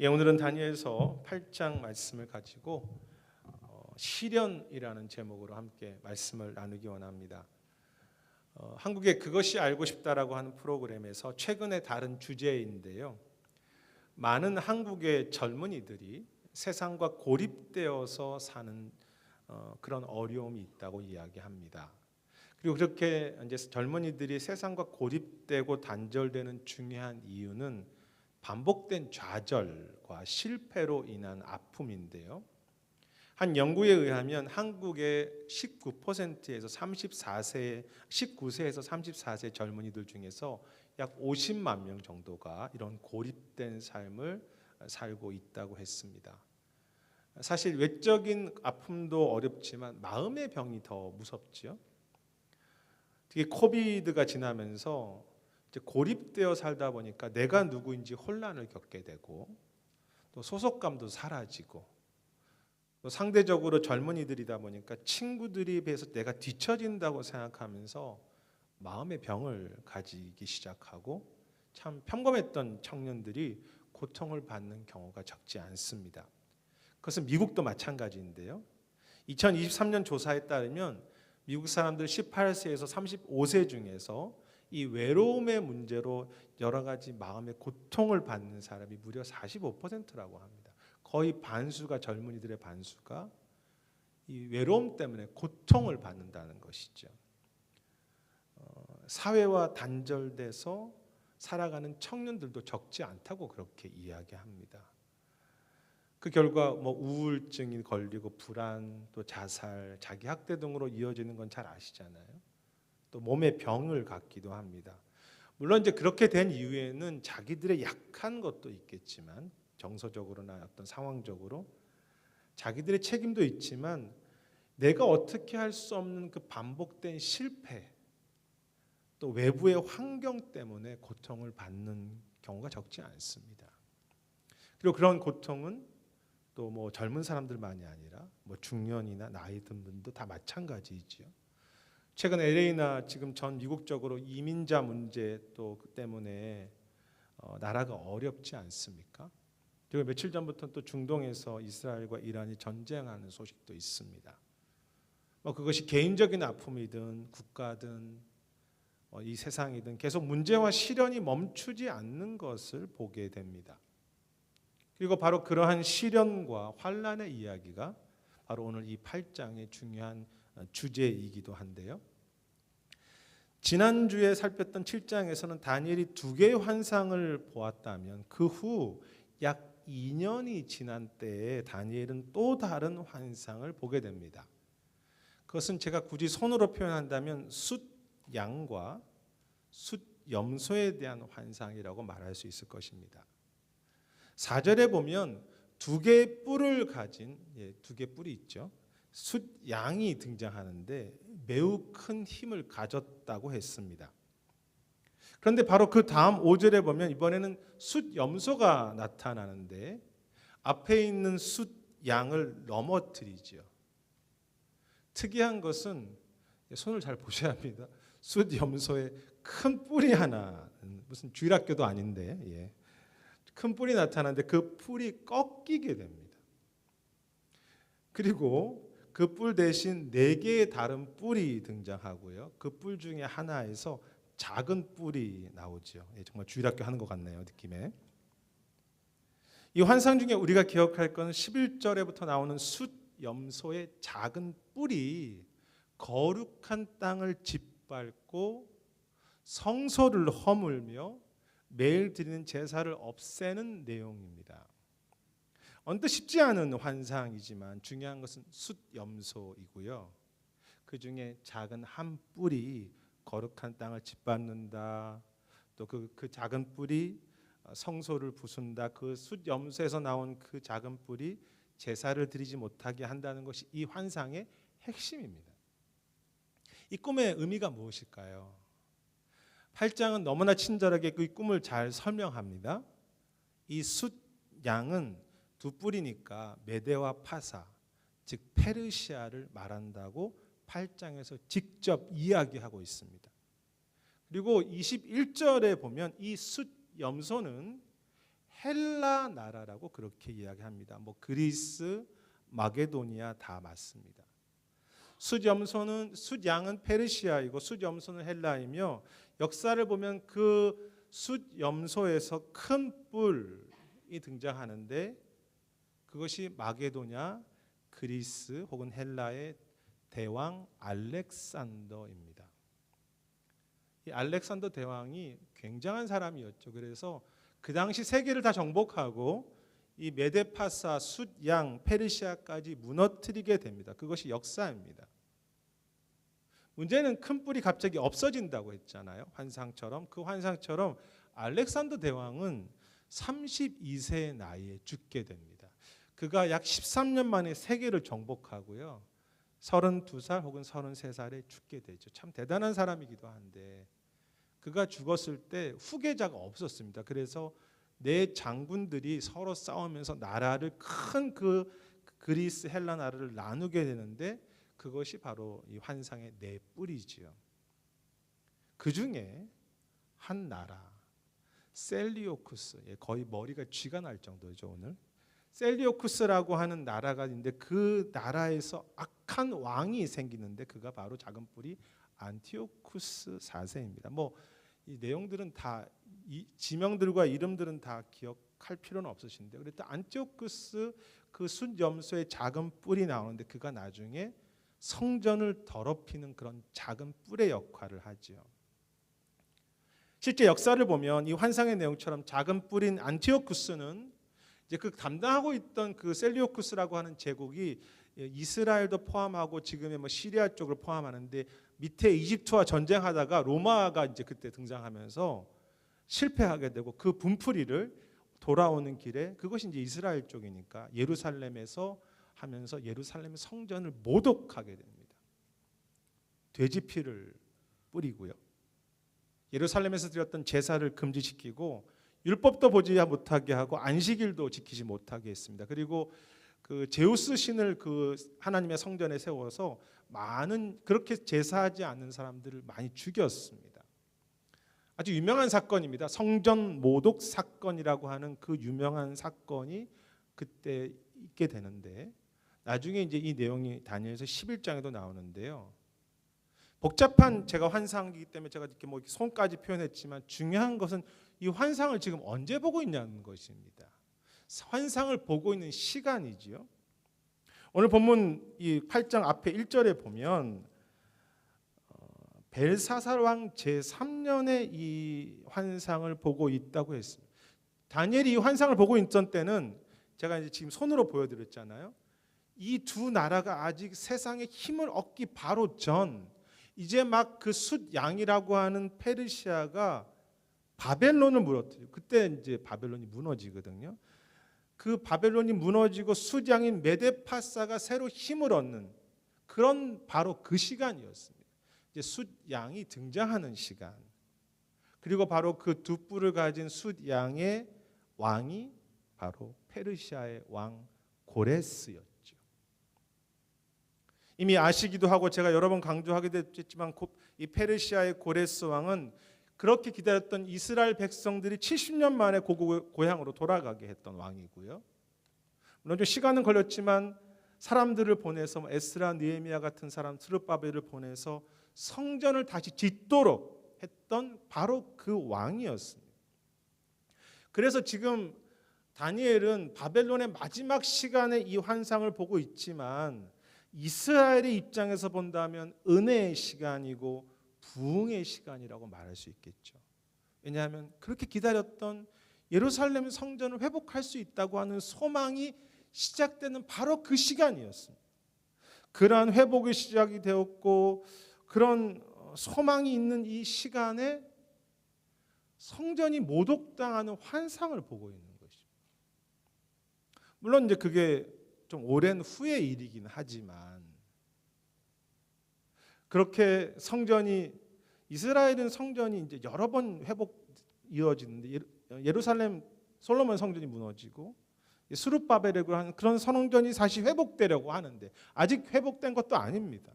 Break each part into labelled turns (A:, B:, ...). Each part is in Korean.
A: 오늘은 다니엘서 8장 말씀을 가지고 시련이라는 제목으로 함께 말씀을 나누기 원합니다. 한국의 그것이 알고 싶다라고 하는 프로그램에서 최근에 다른 주제인데요. 많은 한국의 젊은이들이 세상과 고립되어서 사는 그런 어려움이 있다고 이야기합니다. 그리고 그렇게 이제 젊은이들이 세상과 고립되고 단절되는 중요한 이유는 반복된 좌절과 실패로 인한 아픔인데요. 한 연구에 의하면 한국의 19%에서 19세에서 34세 젊은이들 중에서 약 50만 명 정도가 이런 고립된 삶을 살고 있다고 했습니다. 사실 외적인 아픔도 어렵지만 마음의 병이 더 무섭죠. 특히 코비드가 지나면서 이제 고립되어 살다 보니까 내가 누구인지 혼란을 겪게 되고 또 소속감도 사라지고 또 상대적으로 젊은이들이다 보니까 친구들에 비해서 내가 뒤처진다고 생각하면서 마음의 병을 가지기 시작하고 참 평범했던 청년들이 고통을 받는 경우가 적지 않습니다. 그것은 미국도 마찬가지인데요. 2023년 조사에 따르면 미국 사람들 18세에서 35세 중에서 이 외로움의 문제로 여러 가지 마음의 고통을 받는 사람이 무려 45%라고 합니다. 거의 반수가 젊은이들의 반수가 이 외로움 때문에 고통을 받는다는 것이죠. 사회와 단절돼서 살아가는 청년들도 적지 않다고 그렇게 이야기합니다. 그 결과 우울증이 걸리고 불안, 또 자살, 자기 학대 등으로 이어지는 건 잘 아시잖아요. 또 몸에 병을 갖기도 합니다. 물론 이제 그렇게 된 이유에는 자기들의 약한 것도 있겠지만 정서적으로나 어떤 상황적으로 자기들의 책임도 있지만 내가 어떻게 할 수 없는 그 반복된 실패 또 외부의 환경 때문에 고통을 받는 경우가 적지 않습니다. 그리고 그런 고통은 또 젊은 사람들만이 아니라 중년이나 나이 든 분도 다 마찬가지이지요. 최근 LA나 지금 전 미국적으로 이민자 문제 또 때문에 나라가 어렵지 않습니까? 그리고 며칠 전부터 또 중동에서 이스라엘과 이란이 전쟁하는 소식도 있습니다. 그것이 개인적인 아픔이든 국가든 이 세상이든 계속 문제와 시련이 멈추지 않는 것을 보게 됩니다. 그리고 바로 그러한 시련과 환난의 이야기가 바로 오늘 이 8장의 중요한 주제이기도 한데요. 지난주에 살폈던 7장에서는 다니엘이 두 개의 환상을 보았다면 그 후 약 2년이 지난 때에 다니엘은 또 다른 환상을 보게 됩니다. 그것은 제가 굳이 손으로 표현한다면 숫양과 숫염소에 대한 환상이라고 말할 수 있을 것입니다. 4절에 보면 두 개의 뿔을 가진 두 개의 뿔이 있죠. 숫양이 등장하는데 매우 큰 힘을 가졌다고 했습니다. 그런데 바로 그 다음 5절에 보면 이번에는 숫염소가 나타나는데 앞에 있는 숫양을 넘어뜨리죠. 특이한 것은 손을 잘 보셔야 합니다. 숫염소에 큰 뿔이 하나, 무슨 주일학교도 아닌데 큰 뿔이 나타나는데 그 뿔이 꺾이게 됩니다. 그리고 그 뿔 대신 4개의 다른 뿔이 등장하고요. 그 뿔 중에 하나에서 작은 뿔이 나오죠. 정말 주일학교 하는 것 같네요, 느낌에. 이 환상 중에 우리가 기억할 것은 11절에부터 나오는 숫염소의 작은 뿔이 거룩한 땅을 짓밟고 성소를 허물며 매일 드리는 제사를 없애는 내용입니다. 언뜻 쉽지 않은 환상이지만 중요한 것은 숫염소이고요. 그 중에 작은 한 뿔이 거룩한 땅을 짓밟는다. 또 그 작은 뿔이 성소를 부순다. 그 숫염소에서 나온 그 작은 뿔이 제사를 드리지 못하게 한다는 것이 이 환상의 핵심입니다. 이 꿈의 의미가 무엇일까요? 8장은 너무나 친절하게 그 꿈을 잘 설명합니다. 이 숫양은 두 뿔이니까 메대와 파사, 즉 페르시아를 말한다고 8장에서 직접 이야기하고 있습니다. 그리고 21절에 보면 이 숫염소는 헬라 나라라고 그렇게 이야기합니다. 뭐 그리스, 마게도니아 다 맞습니다. 숫양은 페르시아이고 숫염소는 헬라이며 역사를 보면 그 숫염소에서 큰 뿔이 등장하는데 그것이 마게도냐, 그리스 혹은 헬라의 대왕 알렉산더입니다. 이 알렉산더 대왕이 굉장한 사람이었죠. 그래서 그 당시 세계를 다 정복하고 이 메데파사, 숫양, 페르시아까지 무너뜨리게 됩니다. 그것이 역사입니다. 문제는 큰 뿔이 갑자기 없어진다고 했잖아요. 환상처럼. 그 환상처럼 알렉산더 대왕은 32세의 나이에 죽게 됩니다. 그가 약 13년 만에 세계를 정복하고요. 32살 혹은 33살에 죽게 되죠. 참 대단한 사람이기도 한데 그가 죽었을 때 후계자가 없었습니다. 그래서 네 장군들이 서로 싸우면서 나라를 큰 그 그리스 헬라 나라를 나누게 되는데 그것이 바로 이 환상의 네 뿔이지요. 그 중에 한 나라 셀리오쿠스, 거의 머리가 쥐가 날 정도죠. 오늘 셀리오쿠스라고 하는 나라가 있는데 그 나라에서 악한 왕이 생기는데 그가 바로 작은 뿔이 안티오쿠스 4세입니다. 뭐 이 내용들은 다 이 지명들과 이름들은 다 기억할 필요는 없으신데 그랬더니 안티오쿠스 그 숫염소의 작은 뿔이 나오는데 그가 나중에 성전을 더럽히는 그런 작은 뿔의 역할을 하지요. 실제 역사를 보면 이 환상의 내용처럼 작은 뿔인 안티오쿠스는 이제 그 담당하고 있던 그 셀리오쿠스라고 하는 제국이 이스라엘도 포함하고 지금의 뭐 시리아 쪽을 포함하는데 밑에 이집트와 전쟁하다가 로마가 이제 그때 등장하면서 실패하게 되고 그 분풀이를 돌아오는 길에 그것이 이제 이스라엘 쪽이니까 예루살렘에서 하면서 예루살렘 성전을 모독하게 됩니다. 돼지 피를 뿌리고요. 예루살렘에서 드렸던 제사를 금지시키고 율법도 보지 못하게 하고 안식일도 지키지 못하게 했습니다. 그리고 그 제우스 신을 그 하나님의 성전에 세워서 많은 그렇게 제사하지 않는 사람들을 많이 죽였습니다. 아주 유명한 사건입니다. 성전 모독 사건이라고 하는 그 유명한 사건이 그때 있게 되는데 나중에 이제 이 내용이 다니엘서 11장에도 나오는데요. 복잡한 제가 환상이기 때문에 제가 이렇게 뭐 손까지 표현했지만 중요한 것은 이 환상을 지금 언제 보고 있냐는 것입니다. 환상을 보고 있는 시간이지요. 오늘 본문 이 8장 앞에 1절에 보면 벨사살 왕 제3년에 이 환상을 보고 있다고 했습니다. 다니엘이 이 환상을 보고 있던 때는 제가 이제 지금 손으로 보여드렸잖아요. 이 두 나라가 아직 세상에 힘을 얻기 바로 전 이제 막 그 숫양이라고 하는 페르시아가 바벨론을 무너뜨리고 그때 이제 바벨론이 무너지거든요. 그 바벨론이 무너지고 숫양인 메데파사가 새로 힘을 얻는 그런 바로 그 시간이었습니다. 이제 숫양이 등장하는 시간. 그리고 바로 그 두 뿔을 가진 숫양의 왕이 바로 페르시아의 왕 고레스였죠. 이미 아시기도 하고 제가 여러 번 강조하기도 했지만 이 페르시아의 고레스 왕은 그렇게 기다렸던 이스라엘 백성들이 70년 만에 고향으로 돌아가게 했던 왕이고요. 물론 좀 시간은 걸렸지만 사람들을 보내서 에스라, 느헤미야 같은 사람, 스룹바벨을 보내서 성전을 다시 짓도록 했던 바로 그 왕이었습니다. 그래서 지금 다니엘은 바벨론의 마지막 시간에 이 환상을 보고 있지만 이스라엘의 입장에서 본다면 은혜의 시간이고 부흥의 시간이라고 말할 수 있겠죠. 왜냐하면 그렇게 기다렸던 예루살렘 성전을 회복할 수 있다고 하는 소망이 시작되는 바로 그 시간이었습니다. 그러한 회복의 시작이 되었고 그런 소망이 있는 이 시간에 성전이 모독당하는 환상을 보고 있는 것이죠. 물론 이제 그게 좀 오랜 후의 일이긴 하지만 그렇게 성전이 이스라엘은 성전이 이제 여러 번 회복 이어지는데 예루살렘 솔로몬 성전이 무너지고 스룹바벨이라고 하는 그런 성전이 다시 회복되려고 하는데 아직 회복된 것도 아닙니다.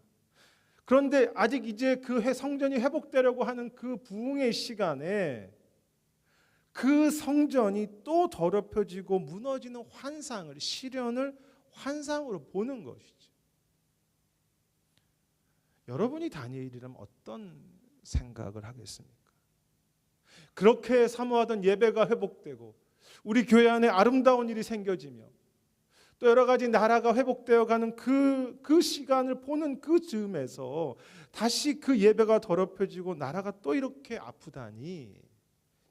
A: 그런데 아직 이제 그 성전이 회복되려고 하는 그 부흥의 시간에 그 성전이 또 더럽혀지고 무너지는 환상을, 시련을 환상으로 보는 것이죠. 여러분이 다니엘이라면 어떤 생각을 하겠습니까? 그렇게 사모하던 예배가 회복되고 우리 교회 안에 아름다운 일이 생겨지며 또 여러 가지 나라가 회복되어 가는 그 시간을 보는 그 즈음에서 다시 그 예배가 더럽혀지고 나라가 또 이렇게 아프다니,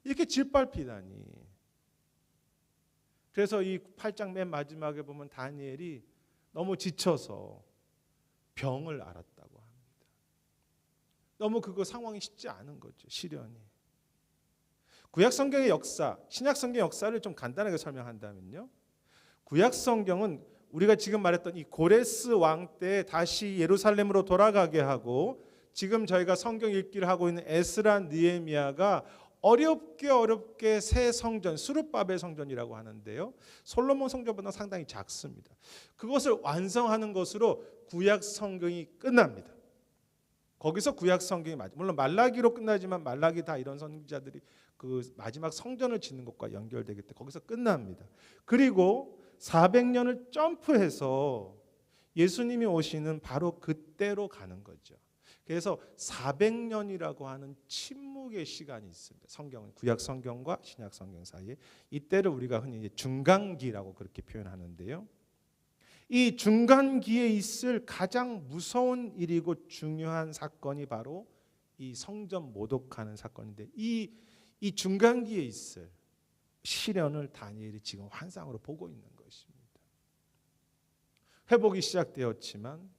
A: 이렇게 짓밟히다니. 그래서 이 8장 맨 마지막에 보면 다니엘이 너무 지쳐서 병을 앓았다고 합니다. 너무 그거 상황이 쉽지 않은 거죠, 시련이. 구약 성경의 역사, 신약 성경의 역사를 좀 간단하게 설명한다면요, 구약 성경은 우리가 지금 말했던 이 고레스 왕 때 다시 예루살렘으로 돌아가게 하고, 지금 저희가 성경 읽기를 하고 있는 에스라 느헤미야가 어렵게 새 성전, 스룹바벨 성전이라고 하는데요, 솔로몬 성전보다 상당히 작습니다. 그것을 완성하는 것으로 구약 성경이 끝납니다. 거기서 구약 성경이 물론 말라기로 끝나지만 말라기 다 이런 선지자들이 그 마지막 성전을 짓는 것과 연결되기 때문에 거기서 끝납니다. 그리고 400년을 점프해서 예수님이 오시는 바로 그때로 가는 거죠. 그래서 400년이라고 하는 침묵의 시간이 있습니다. 성경, 구약 성경과 신약 성경 사이에. 이때를 우리가 흔히 중간기라고 그렇게 표현하는데요, 이 중간기에 있을 가장 무서운 일이고 중요한 사건이 바로 이 성전 모독하는 사건인데, 이 중간기에 있을 시련을 다니엘이 지금 환상으로 보고 있는 것입니다. 회복이 시작되었지만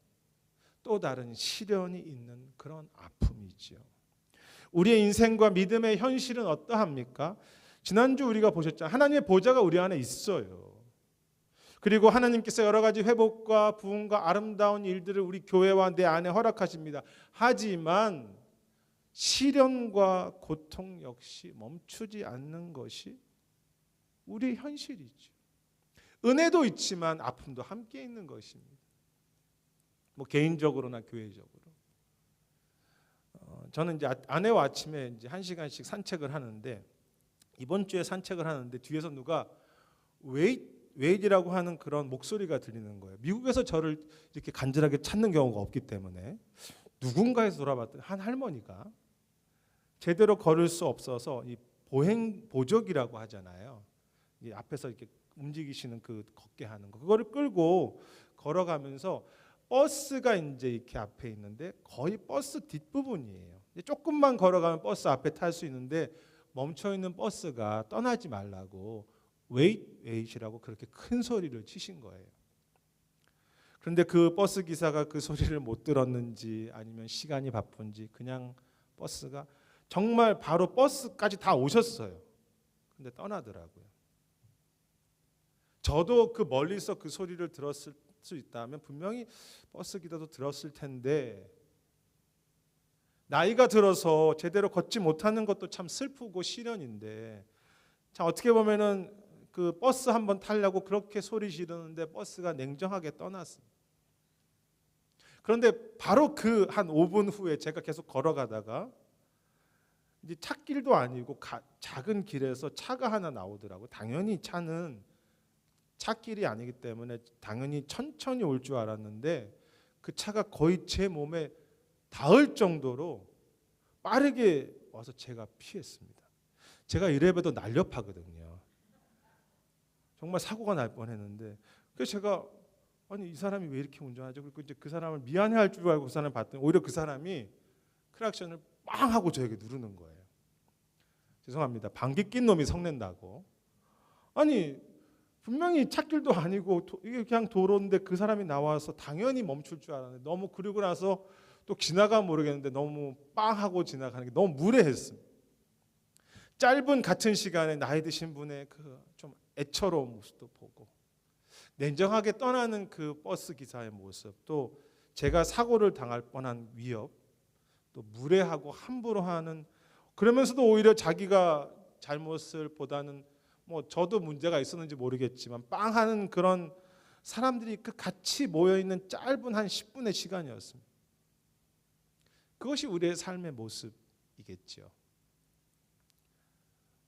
A: 또 다른 시련이 있는 그런 아픔이죠. 우리의 인생과 믿음의 현실은 어떠합니까? 지난주 우리가 보셨잖아요. 하나님의 보좌가 우리 안에 있어요. 그리고 하나님께서 여러 가지 회복과 부흥과 아름다운 일들을 우리 교회와 내 안에 허락하십니다. 하지만 시련과 고통 역시 멈추지 않는 것이 우리의 현실이죠. 은혜도 있지만 아픔도 함께 있는 것입니다. 뭐 개인적으로나 교회적으로. 저는 이제 아내와 아침에 이제 1시간씩 산책을 하는데, 이번 주에 산책을 하는데 뒤에서 누가 웨이트라고 하는 그런 목소리가 들리는 거예요. 미국에서 저를 이렇게 간절하게 찾는 경우가 없기 때문에 누군가에서 돌아봤더니 한 할머니가 제대로 걸을 수 없어서 이 보적이라고 하잖아요. 이 앞에서 이렇게 움직이시는 그 걷게 하는 거, 그거를 끌고 걸어가면서 버스가 이제 이렇게 앞에 있는데 거의 버스 뒷부분이에요. 조금만 걸어가면 버스 앞에 탈 수 있는데 멈춰 있는 버스가 떠나지 말라고 웨이트이라고 그렇게 큰 소리를 치신 거예요. 그런데 그 버스 기사가 그 소리를 못 들었는지 아니면 시간이 바쁜지 그냥 버스가 정말 바로 버스까지 다 오셨어요. 근데 떠나더라고요. 저도 그 멀리서 그 소리를 들었을 수 있다면 분명히 버스 기사도 들었을 텐데, 나이가 들어서 제대로 걷지 못하는 것도 참 슬프고 시련인데, 참 어떻게 보면은 그 버스 한번 타려고 그렇게 소리 지르는데 버스가 냉정하게 떠났습니다. 그런데 바로 그 한 5분 후에 제가 계속 걸어가다가 이제 찻길도 아니고 작은 길에서 차가 하나 나오더라고요. 당연히 차는 찻길이 아니기 때문에 당연히 천천히 올 줄 알았는데 그 차가 거의 제 몸에 닿을 정도로 빠르게 와서 제가 피했습니다. 제가 이래봬도 날렵하거든요. 정말 사고가 날 뻔했는데, 그래서 제가 아니 이 사람이 왜 이렇게 운전하죠? 그리고 이제 그 사람을 미안해할 줄 알고 그 사람을 봤더니 오히려 그 사람이 크락션을 빵 하고 저에게 누르는 거예요. 죄송합니다. 방귀 낀 놈이 성낸다고. 아니 분명히 찻길도 아니고 이게 그냥 도로인데 그 사람이 나와서 당연히 멈출 줄 알았는데, 너무 그리고 나서 또 지나가면 모르겠는데 너무 빵 하고 지나가는 게 너무 무례했습니다. 짧은 같은 시간에 나이 드신 분의 그 좀 애처로운 모습도 보고, 냉정하게 떠나는 그 버스 기사의 모습, 또 제가 사고를 당할 뻔한 위협, 또 무례하고 함부로 하는, 그러면서도 오히려 자기가 잘못을 보다는 뭐 저도 문제가 있었는지 모르겠지만 빵 하는 그런 사람들이 그 같이 모여 있는 짧은 한 10분의 시간이었습니다. 그것이 우리의 삶의 모습이겠죠.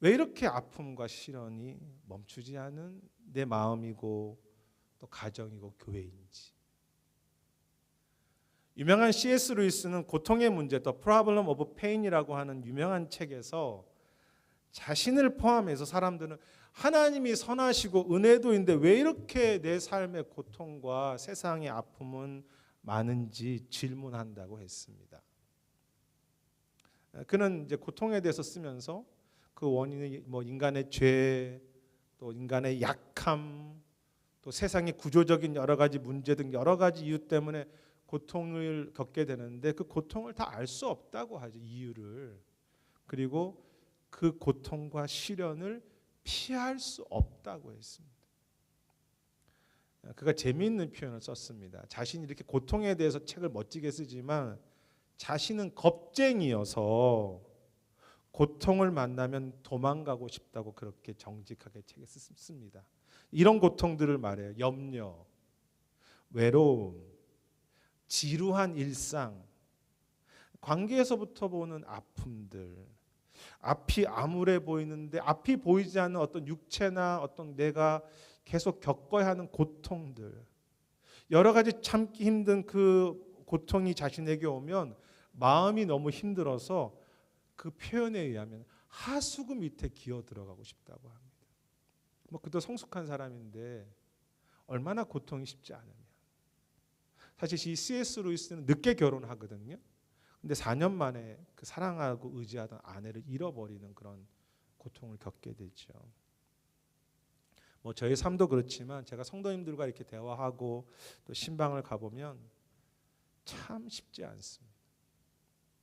A: 왜 이렇게 아픔과 시련이 멈추지 않은 내 마음이고 또 가정이고 교회인지. 유명한 C.S. 루이스는 고통의 문제, The Problem of Pain이라고 하는 유명한 책에서 자신을 포함해서 사람들은 하나님이 선하시고 은혜도인데 왜 이렇게 내 삶의 고통과 세상의 아픔은 많은지 질문한다고 했습니다. 그는 이제 고통에 대해서 쓰면서 그 원인이 뭐 인간의 죄, 또 인간의 약함, 또 세상의 구조적인 여러 가지 문제 등 여러 가지 이유 때문에 고통을 겪게 되는데 그 고통을 다 알 수 없다고 하죠. 이유를. 그리고 그 고통과 시련을 피할 수 없다고 했습니다. 그가 재미있는 표현을 썼습니다. 자신이 이렇게 고통에 대해서 책을 멋지게 쓰지만 자신은 겁쟁이여서 고통을 만나면 도망가고 싶다고 그렇게 정직하게 책에 씁니다. 이런 고통들을 말해요. 염려, 외로움, 지루한 일상, 관계에서부터 보는 아픔들, 앞이 암울해 보이는데 앞이 보이지 않는 어떤 육체나 어떤 내가 계속 겪어야 하는 고통들, 여러 가지 참기 힘든 그 고통이 자신에게 오면 마음이 너무 힘들어서 그 표현에 의하면 하수구 밑에 기어 들어가고 싶다고 합니다. 뭐 그도 성숙한 사람인데 얼마나 고통이 쉽지 않으면. 사실 이 C.S. 루이스는 늦게 결혼하거든요. 근데 4년 만에 그 사랑하고 의지하던 아내를 잃어버리는 그런 고통을 겪게 되죠. 뭐 저의 삶도 그렇지만 제가 성도님들과 이렇게 대화하고 또 신방을 가보면 참 쉽지 않습니다.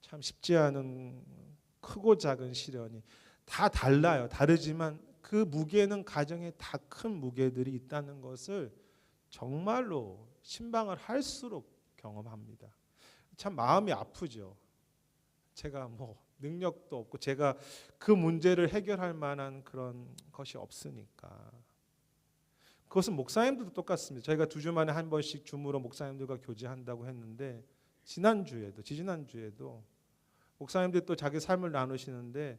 A: 참 쉽지 않은 크고 작은 시련이 다 달라요. 다르지만 그 무게는 가정에 다 큰 무게들이 있다는 것을 정말로 신방을 할수록 경험합니다. 참 마음이 아프죠. 제가 뭐 능력도 없고 제가 그 문제를 해결할 만한 그런 것이 없으니까. 그것은 목사님들도 똑같습니다. 저희가 2주 만에 한 번씩 줌으로 목사님들과 교제한다고 했는데 지지난주에도 목사님들이 또 자기 삶을 나누시는데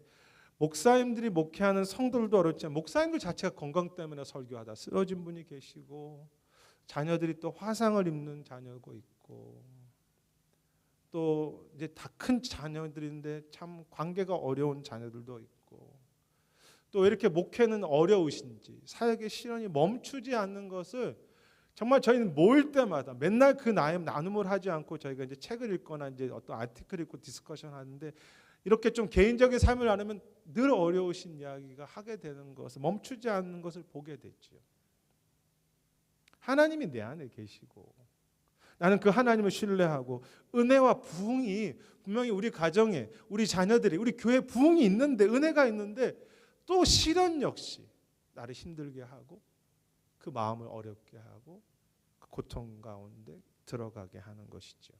A: 목사님들이 목회하는 성도들도 어렵지만 목사님들 자체가 건강 때문에 설교하다 쓰러진 분이 계시고 자녀들이 또 화상을 입는 자녀가 있고 또 이제 다 큰 자녀들인데 참 관계가 어려운 자녀들도 있고 또 왜 이렇게 목회는 어려우신지 사역의 시련이 멈추지 않는 것을 정말 저희는 모일 때마다 맨날 그 나눔을 하지 않고 저희가 이제 책을 읽거나 이제 어떤 아티클 읽고 디스커션 하는데 이렇게 좀 개인적인 삶을 나누면 늘 어려우신 이야기가 하게 되는 것을 멈추지 않는 것을 보게 됐죠. 하나님이 내 안에 계시고 나는 그 하나님을 신뢰하고 은혜와 부흥이 분명히 우리 가정에 우리 자녀들이 우리 교회 부흥이 있는데 은혜가 있는데 또 시련 역시 나를 힘들게 하고 그 마음을 어렵게 하고 그 고통 가운데 들어가게 하는 것이죠.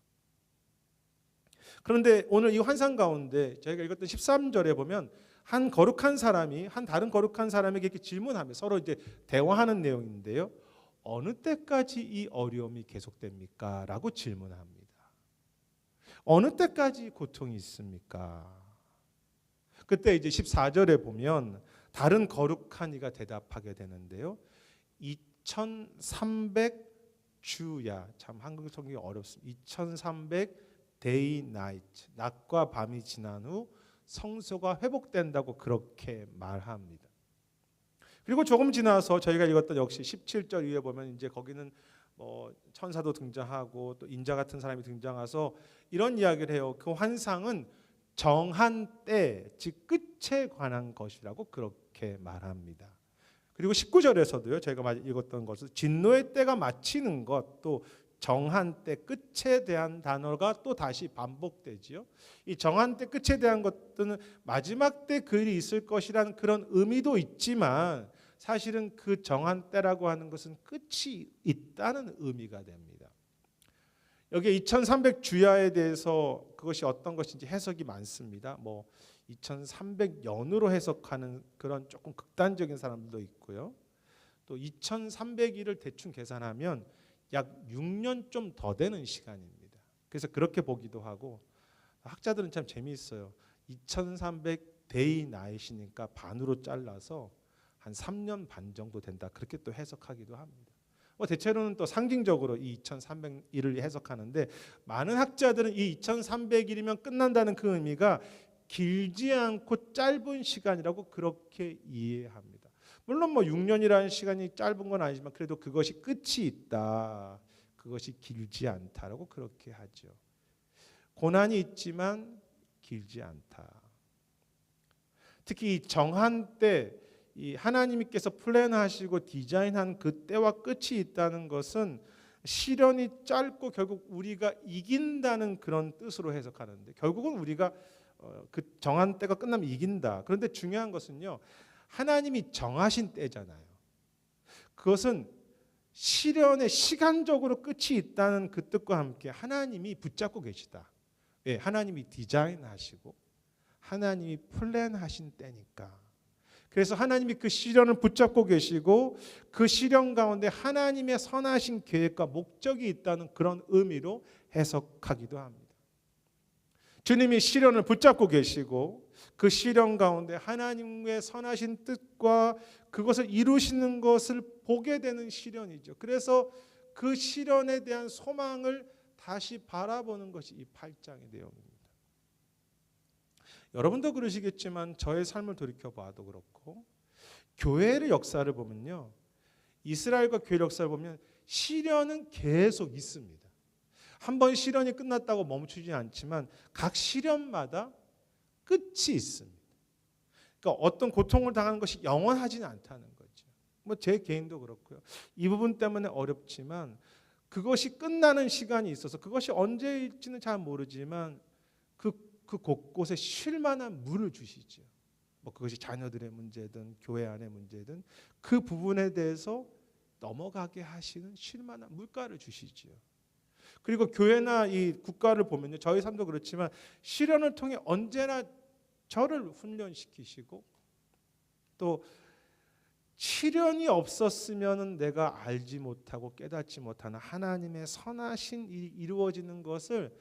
A: 그런데 오늘 이 환상 가운데 저희가 읽었던 13절에 보면 한 다른 거룩한 사람에게 이렇게 질문하며 서로 이제 대화하는 내용인데요. 어느 때까지 이 어려움이 계속됩니까? 라고 질문합니다. 어느 때까지 고통이 있습니까? 그때 이제 14절에 보면 다른 거룩한 이가 대답하게 되는데요. 2300 주야, 참 한국 성경이 어렵습니다. 2300 데이 나이트, 낮과 밤이 지난 후 성소가 회복된다고 그렇게 말합니다. 그리고 조금 지나서 저희가 읽었던 역시 17절 위에 보면 이제 거기는 뭐 천사도 등장하고 또 인자 같은 사람이 등장해서 이런 이야기를 해요. 그 환상은 정한 때, 즉 끝에 관한 것이라고 그렇게 말합니다. 그리고 19절에서도요. 저희가 읽었던 것은 진노의 때가 마치는 것, 또 정한 때 끝에 대한 단어가 또 다시 반복되지요. 이 정한 때 끝에 대한 것들은 마지막 때 그 일이 있을 것이라는 그런 의미도 있지만 사실은 그 정한 때라고 하는 것은 끝이 있다는 의미가 됩니다. 여기 2300 주야에 대해서 그것이 어떤 것인지 해석이 많습니다. 뭐 2300년으로 해석하는 그런 조금 극단적인 사람들도 있고요. 또 2300일을 대충 계산하면 약 6년 좀 더 되는 시간입니다. 그래서 그렇게 보기도 하고 학자들은 참 재미있어요. 2300 데이 나잇이니까 반으로 잘라서 한 3년 반 정도 된다. 그렇게 또 해석하기도 합니다. 대체로는 또 상징적으로 이 2300일을 해석하는데 많은 학자들은 이 2300일이면 끝난다는 그 의미가 길지 않고 짧은 시간이라고 그렇게 이해합니다. 물론 6년이라는 시간이 짧은 건 아니지만 그래도 그것이 끝이 있다. 그것이 길지 않다라고 그렇게 하죠. 고난이 있지만 길지 않다. 특히 이 정한 때 이 하나님께서 플랜하시고 디자인한 그 때와 끝이 있다는 것은 시련이 짧고 결국 우리가 이긴다는 그런 뜻으로 해석하는데 결국은 우리가 그 정한 때가 끝나면 이긴다. 그런데 중요한 것은요. 하나님이 정하신 때잖아요. 그것은 시련의 시간적으로 끝이 있다는 그 뜻과 함께 하나님이 붙잡고 계시다. 예, 하나님이 디자인하시고 하나님이 플랜하신 때니까. 그래서 하나님이 그 시련을 붙잡고 계시고 그 시련 가운데 하나님의 선하신 계획과 목적이 있다는 그런 의미로 해석하기도 합니다. 주님이 시련을 붙잡고 계시고 그 시련 가운데 하나님의 선하신 뜻과 그것을 이루시는 것을 보게 되는 시련이죠. 그래서 그 시련에 대한 소망을 다시 바라보는 것이 이 8장의 내용입니다. 여러분도 그러시겠지만 저의 삶을 돌이켜봐도 그렇고 교회의 역사를 보면요. 이스라엘과 교회 역사를 보면 시련은 계속 있습니다. 한 번 시련이 끝났다고 멈추지 않지만 각 시련마다 끝이 있습니다. 그러니까 어떤 고통을 당하는 것이 영원하지는 않다는 거죠. 제 개인도 그렇고요. 이 부분 때문에 어렵지만 그것이 끝나는 시간이 있어서 그것이 언제일지는 잘 모르지만 그 곳곳에 쉴 만한 물을 주시죠. 그것이 자녀들의 문제든 교회 안의 문제든 그 부분에 대해서 넘어가게 하시는 쉴 만한 물가를 주시죠. 그리고 교회나 이 국가를 보면요. 저희 삶도 그렇지만 시련을 통해 언제나 저를 훈련시키시고 또 시련이 없었으면 내가 알지 못하고 깨닫지 못하는 하나님의 선하신 일이 이루어지는 것을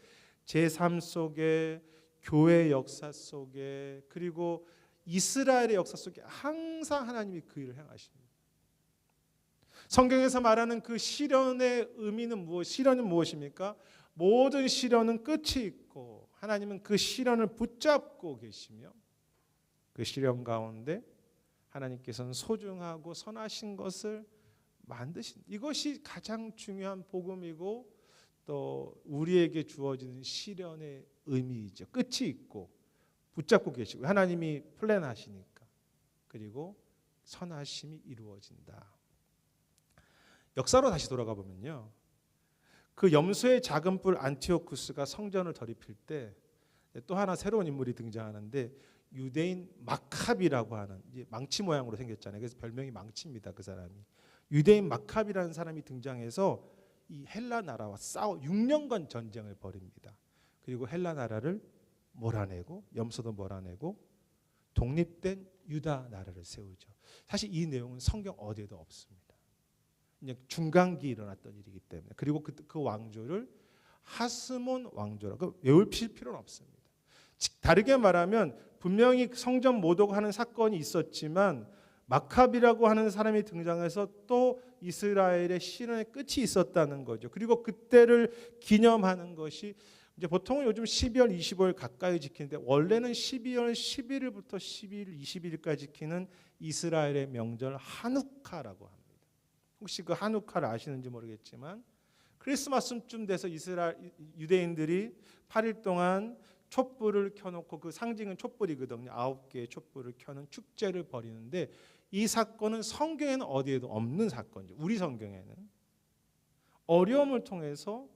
A: 제 삶 속에 교회의 역사 속에 그리고 이스라엘의 역사 속에 항상 하나님이 그 일을 행하십니다. 성경에서 말하는 그 시련의 의미는 시련은 무엇입니까? 모든 시련은 끝이 있고 하나님은 그 시련을 붙잡고 계시며 그 시련 가운데 하나님께서는 소중하고 선하신 것을 만드신 이것이 가장 중요한 복음이고 또 우리에게 주어지는 시련의 의미이죠. 끝이 있고 붙잡고 계시고 하나님이 플랜하시니까 그리고 선하심이 이루어진다. 역사로 다시 돌아가 보면요. 그 염소의 작은 뿔 안티오쿠스가 성전을 더럽힐 때 또 하나 새로운 인물이 등장하는데 유대인 마캅이라고 하는 망치 모양으로 생겼잖아요. 그래서 별명이 망치입니다. 그 사람이. 유대인 마캅이라는 사람이 등장해서 이 헬라 나라와 6년간 전쟁을 벌입니다. 그리고 헬라 나라를 몰아내고 염소도 몰아내고 독립된 유다 나라를 세우죠. 사실 이 내용은 성경 어디에도 없습니다. 그냥 중간기에 일어났던 일이기 때문에 그리고 그 왕조를 하스몬 왕조라고 외울 필요는 없습니다. 다르게 말하면 분명히 성전 모독하는 사건이 있었지만 마캅이라고 하는 사람이 등장해서 또 이스라엘의 시련의 끝이 있었다는 거죠. 그리고 그때를 기념하는 것이 이제 보통은 요즘 12월 25일 가까이 지키는데 원래는 12월 11일부터 12일 20일까지 지키는 이스라엘의 명절 하누카라고 합니다. 혹시 그 하누카를 아시는지 모르겠지만 크리스마스쯤 돼서 유대인들이 8일 동안 촛불을 켜놓고 그 상징은 촛불이거든요. 9개의 촛불을 켜는 축제를 벌이는데 이 사건은 성경에는 어디에도 없는 사건이죠. 우리 성경에는 어려움을 통해서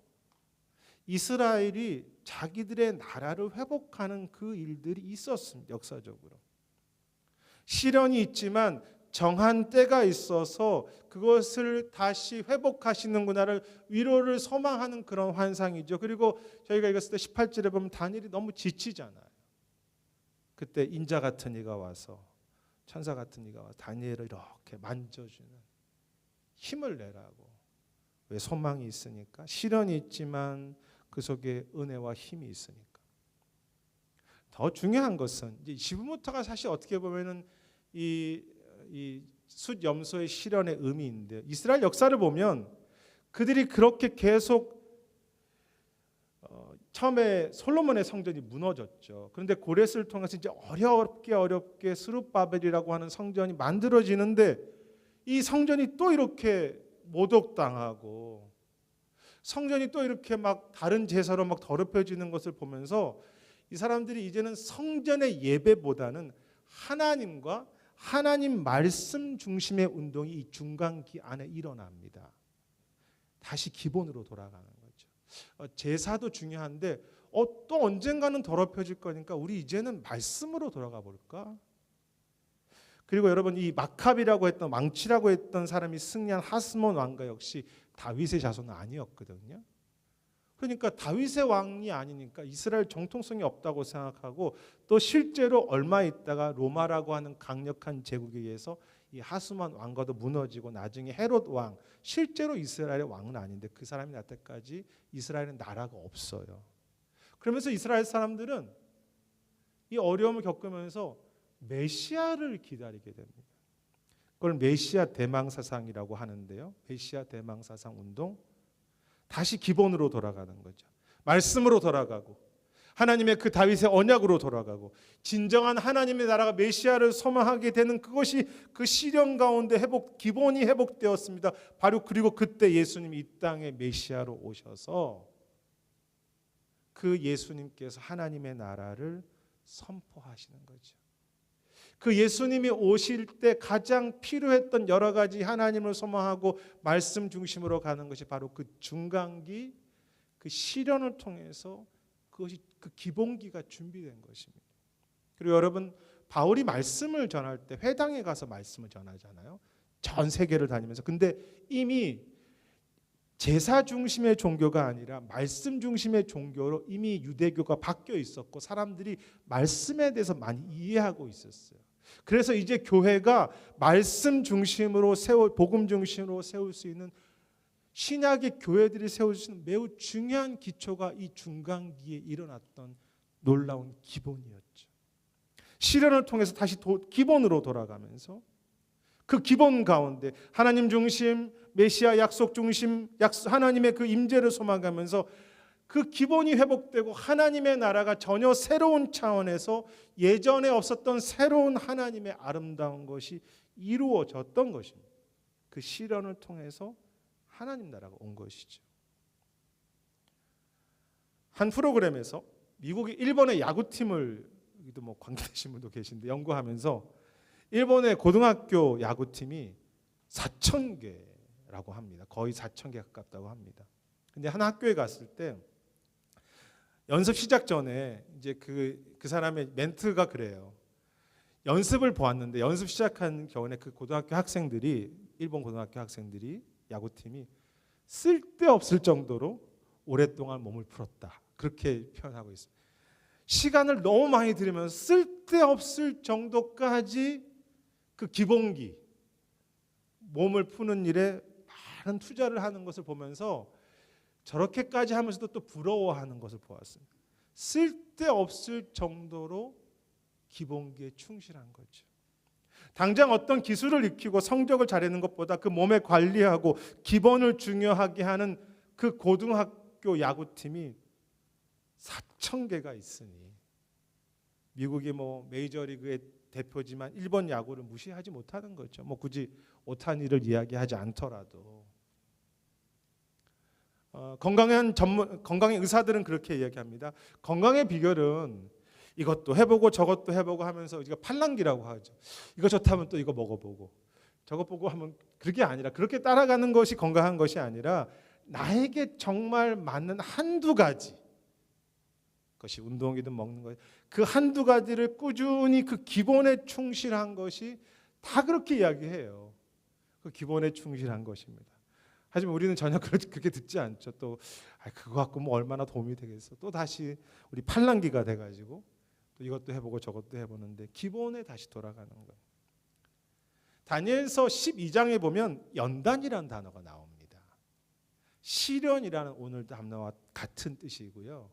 A: 이스라엘이 자기들의 나라를 회복하는 그 일들이 있었습니다. 역사적으로. 시련이 있지만 정한 때가 있어서 그것을 다시 회복하시는구나를 위로를 소망하는 그런 환상이죠. 그리고 저희가 읽었을 때 18절에 보면 다니엘이 너무 지치잖아요. 그때 인자 같은 이가 와서 천사 같은 이가 와서 다니엘을 이렇게 만져주는 힘을 내라고. 왜 소망이 있으니까 시련이 있지만 그 속에 은혜와 힘이 있으니까. 더 중요한 것은 이제 지금부터가 사실 어떻게 보면은 이 숫염소의 실현의 의미인데, 이스라엘 역사를 보면 그들이 그렇게 계속 처음에 솔로몬의 성전이 무너졌죠. 그런데 고레스를 통해서 이제 어렵게 스룹바벨이라고 하는 성전이 만들어지는데, 이 성전이 또 이렇게 모독당하고 성전이 또 이렇게 막 다른 제사로 막 더럽혀지는 것을 보면서 이 사람들이 이제는 성전의 예배보다는 하나님과 하나님 말씀 중심의 운동이 이 중간기 안에 일어납니다. 다시 기본으로 돌아가는 거죠. 제사도 중요한데 또 언젠가는 더럽혀질 거니까 우리 이제는 말씀으로 돌아가 볼까? 그리고 여러분, 이 마캅이라고 했던, 왕치라고 했던 사람이 승리한 하스몬 왕가 역시 다윗의 자손은 아니었거든요. 그러니까 다윗의 왕이 아니니까 이스라엘 정통성이 없다고 생각하고, 또 실제로 얼마 있다가 로마라고 하는 강력한 제국에 의해서 이 하스몬 왕가도 무너지고 나중에 헤롯 왕, 실제로 이스라엘의 왕은 아닌데 그 사람이 날 때까지 이스라엘은 나라가 없어요. 그러면서 이스라엘 사람들은 이 어려움을 겪으면서 메시아를 기다리게 됩니다. 그걸 메시아 대망사상이라고 하는데요. 메시아 대망사상 운동, 다시 기본으로 돌아가는 거죠. 말씀으로 돌아가고 하나님의 그 다윗의 언약으로 돌아가고 진정한 하나님의 나라가 메시아를 소망하게 되는 그것이 그 시련 가운데 기본이 회복되었습니다. 바로 그리고 그때 예수님이 이 땅에 메시아로 오셔서 그 예수님께서 하나님의 나라를 선포하시는 거죠. 그 예수님이 오실 때 가장 필요했던 여러 가지 하나님을 소망하고 말씀 중심으로 가는 것이 바로 그 중간기, 그 시련을 통해서 그것이 그 기본기가 준비된 것입니다. 그리고 여러분, 바울이 말씀을 전할 때 회당에 가서 말씀을 전하잖아요. 전 세계를 다니면서. 근데 이미 제사 중심의 종교가 아니라 말씀 중심의 종교로 이미 유대교가 바뀌어 있었고 사람들이 말씀에 대해서 많이 이해하고 있었어요. 그래서 이제 교회가 말씀 중심으로 복음 중심으로 세울 수 있는 신약의 교회들이 세울 수 있는 매우 중요한 기초가 이 중간기에 일어났던 놀라운 기본이었죠. 시련을 통해서 다시 기본으로 돌아가면서 그 기본 가운데 하나님 중심, 메시아 약속 중심, 하나님의 그 임재를 소망하면서 그 기본이 회복되고 하나님의 나라가 전혀 새로운 차원에서 예전에 없었던 새로운 하나님의 아름다운 것이 이루어졌던 것입니다. 그 시련을 통해서 하나님 나라가 온 것이죠. 한 프로그램에서 미국이 일본의 야구팀을, 여기도 뭐 관계되신 분도 계신데, 연구하면서 일본의 고등학교 야구팀이 4,000개라고 합니다. 거의 4,000개 가깝다고 합니다. 근데 한 학교에 갔을 때 연습 시작 전에 이제 그 사람의 멘트가 그래요. 연습을 보았는데 연습 시작한 겨울에 그 고등학교 학생들이, 일본 고등학교 학생들이, 야구팀이 쓸데없을 정도로 오랫동안 몸을 풀었다. 그렇게 표현하고 있습니다. 시간을 너무 많이 들이면서 쓸데없을 정도까지 그 기본기, 몸을 푸는 일에 많은 투자를 하는 것을 보면서 저렇게까지 하면서도 또 부러워하는 것을 보았습니다. 쓸데없을 정도로 기본기에 충실한 거죠. 당장 어떤 기술을 익히고 성적을 잘하는 것보다 그 몸에 관리하고 기본을 중요하게 하는 그 고등학교 야구팀이 4,000개가 있으니 미국이 뭐 메이저리그의 대표지만 일본 야구를 무시하지 못하는 거죠. 뭐 굳이 오타니를 이야기하지 않더라도 건강한 의사들은 그렇게 이야기합니다. 건강의 비결은 이것도 해보고 저것도 해보고 하면서 우리가 팔랑귀라고 하죠. 이거 좋다면 또 이거 먹어보고 저거 보고 하면, 그게 아니라, 그렇게 따라가는 것이 건강한 것이 아니라 나에게 정말 맞는 한두 가지, 그것이 운동이든 먹는 것, 그 한두 가지를 꾸준히 그 기본에 충실한 것이 다 그렇게 이야기해요. 그 기본에 충실한 것입니다. 하지만 우리는 전혀 그렇게 듣지 않죠. 또 그거 갖고 뭐 얼마나 도움이 되겠어. 또 다시 우리 팔랑귀가 돼가지고 또 이것도 해보고 저것도 해보는데 기본에 다시 돌아가는 거예요. 다니엘서 12장에 보면 연단이라는 단어가 나옵니다. 시련이라는 오늘 단어와 같은 뜻이고요.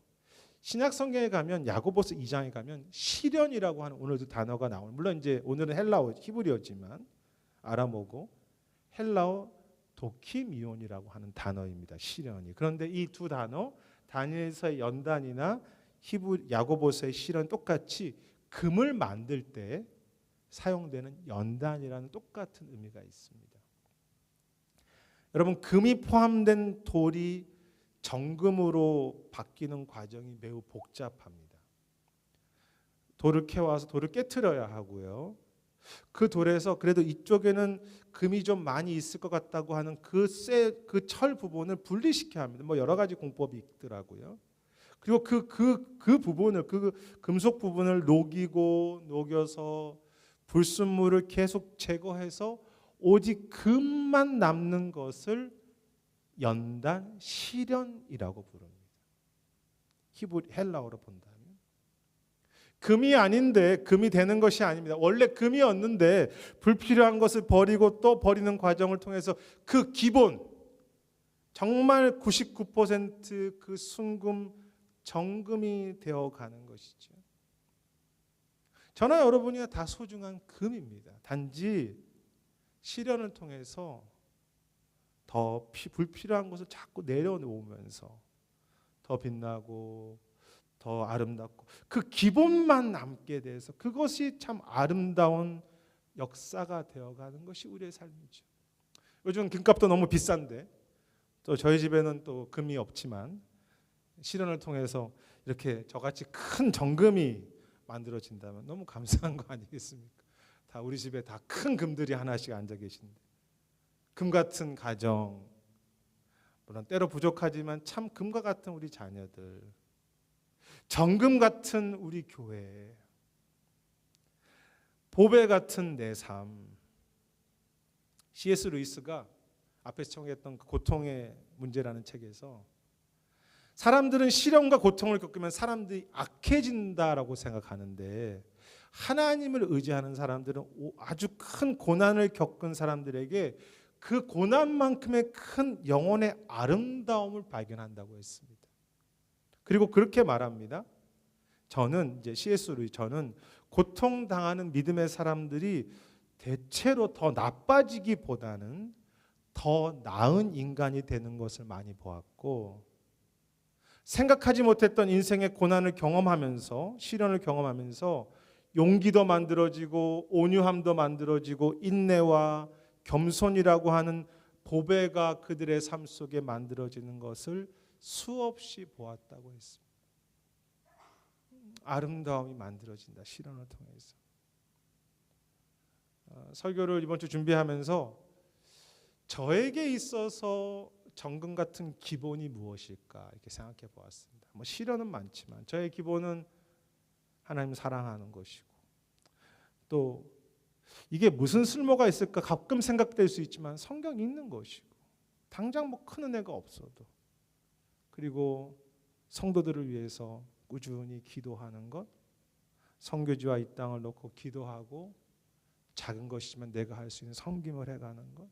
A: 신약 성경에 가면 야고보서 2장에 가면 시련이라고 하는 오늘도 단어가 나오는, 물론 이제 오늘은 헬라어 히브리어지만 아람어고 헬라어 도키미온이라고 하는 단어입니다. 시련이. 그런데 이 두 단어 다니엘서의 연단이나 야고보서의 시련 똑같이 금을 만들 때 사용되는 연단이라는 똑같은 의미가 있습니다. 여러분, 금이 포함된 돌이 정금으로 바뀌는 과정이 매우 복잡합니다. 돌을 캐와서 돌을 깨트려야 하고요. 그 돌에서 그래도 이쪽에는 금이 좀 많이 있을 것 같다고 하는 그 철 부분을 분리시켜야 합니다. 뭐 여러 가지 공법이 있더라고요. 그리고 그 부분을, 그 금속 부분을 녹여서 불순물을 계속 제거해서 오직 금만 남는 것을 연단, 시련이라고 부릅니다. 헬라어로 본다면 금이 아닌데 금이 되는 것이 아닙니다. 원래 금이었는데 불필요한 것을 버리고 또 버리는 과정을 통해서 그 기본, 정말 99% 순금, 정금이 되어가는 것이죠. 저나 여러분이 다 소중한 금입니다. 단지 시련을 통해서 더 불필요한 것을 자꾸 내려놓으면서 더 빛나고 더 아름답고 그 기본만 남게 돼서 그것이 참 아름다운 역사가 되어가는 것이 우리의 삶이죠. 요즘 금값도 너무 비싼데 또 저희 집에는 또 금이 없지만 시련을 통해서 이렇게 저같이 큰 정금이 만들어진다면 너무 감사한 거 아니겠습니까? 다 우리 집에 다 큰 금들이 하나씩 앉아 계신데 금 같은 가정, 물론 때로 부족하지만 참 금과 같은 우리 자녀들, 정금 같은 우리 교회, 보배 같은 내 삶. C.S. 루이스가 앞에서 청했던 그 고통의 문제라는 책에서 사람들은 시련과 고통을 겪으면 사람들이 악해진다라고 생각하는데 하나님을 의지하는 사람들은 아주 큰 고난을 겪은 사람들에게 그 고난만큼의 큰 영혼의 아름다움을 발견한다고 했습니다. 그리고 그렇게 말합니다. 저는 이제 C.S. 루이스, 저는 고통당하는 믿음의 사람들이 대체로 더 나빠지기보다는 더 나은 인간이 되는 것을 많이 보았고, 생각하지 못했던 인생의 고난을 경험하면서, 시련을 경험하면서 용기도 만들어지고 온유함도 만들어지고 인내와 겸손이라고 하는 보배가 그들의 삶 속에 만들어지는 것을 수없이 보았다고 했습니다. 아름다움이 만들어진다, 시련을 통해서. 설교를 이번 주 준비하면서 저에게 있어서 정금 같은 기본이 무엇일까 이렇게 생각해 보았습니다. 뭐 시련은 많지만 저의 기본은 하나님 사랑하는 것이고, 또 이게 무슨 쓸모가 있을까 가끔 생각될 수 있지만 성경 읽는 것이고, 당장 뭐 큰 은혜가 없어도, 그리고 성도들을 위해서 꾸준히 기도하는 것, 선교지와 이 땅을 놓고 기도하고 작은 것이지만 내가 할 수 있는 섬김을 해가는 것,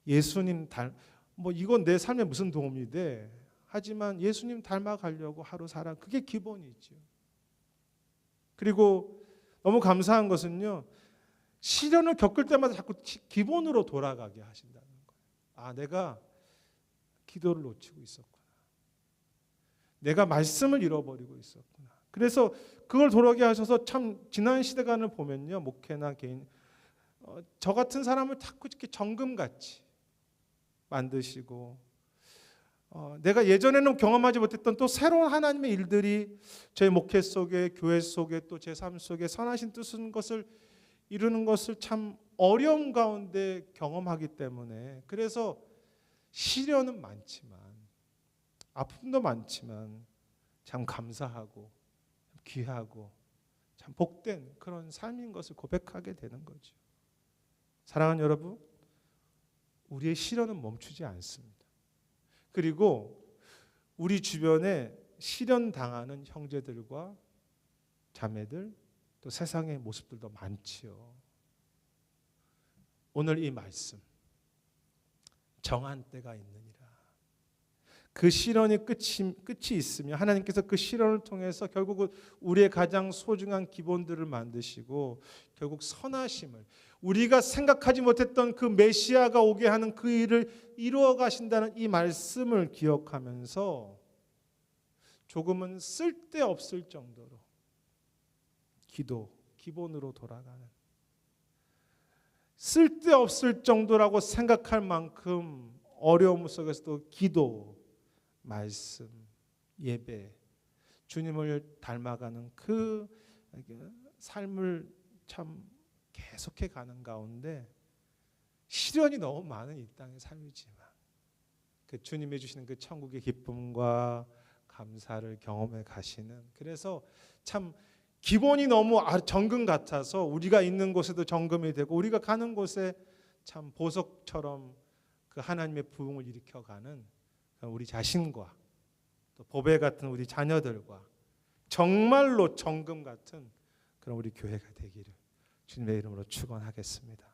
A: 예수님 뭐 이건 내 삶에 무슨 도움이 돼? 하지만 예수님 닮아가려고 하루 살아. 그게 기본이죠. 그리고 너무 감사한 것은요, 시련을 겪을 때마다 자꾸 기본으로 돌아가게 하신다는 거예요. 아, 내가 기도를 놓치고 있었구나. 내가 말씀을 잃어버리고 있었구나. 그래서 그걸 돌아오게 하셔서 참 지난 시대관을 보면요, 목회나 개인, 저 같은 사람을 자꾸 이렇게 정금같이 만드시고, 내가 예전에는 경험하지 못했던 또 새로운 하나님의 일들이 제 목회 속에, 교회 속에, 또 제 삶 속에 선하신 뜻인 것을 이루는 것을 참 어려운 가운데 경험하기 때문에, 그래서 시련은 많지만, 아픔도 많지만 참 감사하고 귀하고 참 복된 그런 삶인 것을 고백하게 되는 거죠. 사랑하는 여러분, 우리의 시련은 멈추지 않습니다. 그리고 우리 주변에 시련 당하는 형제들과 자매들, 또 세상의 모습들도 많지요. 오늘 이 말씀, 정한 때가 있느니라. 그 시련이 끝이 있으며 하나님께서 그 시련을 통해서 결국은 우리의 가장 소중한 기본들을 만드시고 결국 선하심을, 우리가 생각하지 못했던 그 메시아가 오게 하는 그 일을 이루어 가신다는 이 말씀을 기억하면서 조금은 쓸데없을 정도로 기본으로 돌아가는, 쓸데없을 정도라고 생각할 만큼 어려움 속에서도 기도, 말씀, 예배, 주님을 닮아가는 그 삶을 참 계속해 가는 가운데 시련이 너무 많은 이 땅의 삶이지만 그 주님이 주시는 그 천국의 기쁨과 감사를 경험해 가시는, 그래서 참 기본이 너무 정금 같아서 우리가 있는 곳에도 정금이 되고 우리가 가는 곳에 참 보석처럼 그 하나님의 부흥을 일으켜가는 우리 자신과 또 보배 같은 우리 자녀들과 정말로 정금 같은 그런 우리 교회가 되기를 주님의 이름으로 축원하겠습니다.